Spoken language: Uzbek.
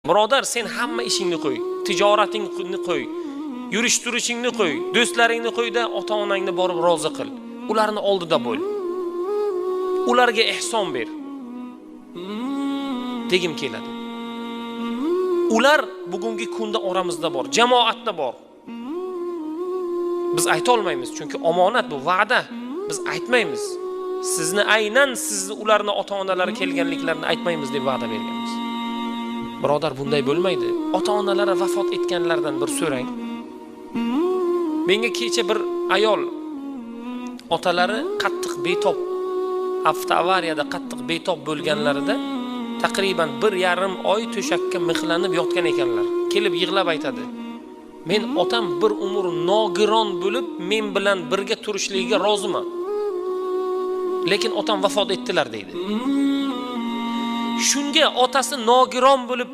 Birodar, sen hamma ishingni qo'y, tijoratingni qo'y, yurish-turishingni qo'y, do'stlaringni qo'yda ota-onangni borib rozi qil. Ularni oldida bo'l. Ularga ehson ber. Degim keladi. Ular bugungi kunda oramizda bor, jamoatda bor. Biz ayta olmaymiz, chunki omonat bu va'da. Biz aytmaymiz. Sizni ularni ota-onalari kelganliklarini aytmaymiz deb va'da berganmiz. Birodar, bunday bo'lmaydi. Ota-onalari vafot etganlardan bir so'rang. Menga kecha bir ayol otalari qattiq betob, avtoavariyada qattiq betob bo'lganlarida taqriban 1,5 oy to'shakka mixlanib yotgan ekanlar. Kelib yig'lab aytadi. Men otam bir umr nogiron bo'lib, men bilan birga turishligiga roziman. Lekin otam vafot etdilar deydi. Shunga otasi nogiron bo'lib